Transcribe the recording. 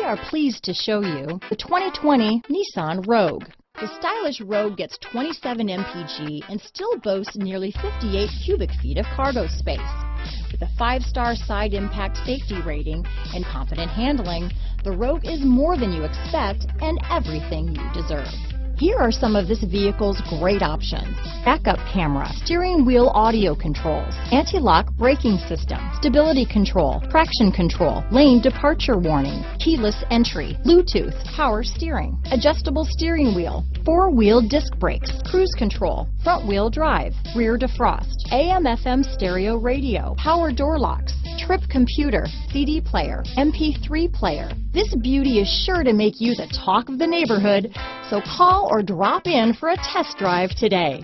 are pleased to show you the 2020 Nissan Rogue. The stylish Rogue gets 27 mpg and still boasts nearly 58 cubic feet of cargo space. With a 5-star side impact safety rating and confident handling, the Rogue is more than you expect and everything you deserve. Here are some of this vehicle's great options: backup camera, steering wheel audio controls, anti-lock braking system, stability control, traction control, lane departure warning, keyless entry, Bluetooth, power steering, adjustable steering wheel, 4-wheel disc brakes, cruise control, front wheel drive, rear defrost, AM/FM stereo radio, power door locks, trip computer, CD player, MP3 player. This beauty is sure to make you the talk of the neighborhood, so call or drop in for a test drive today.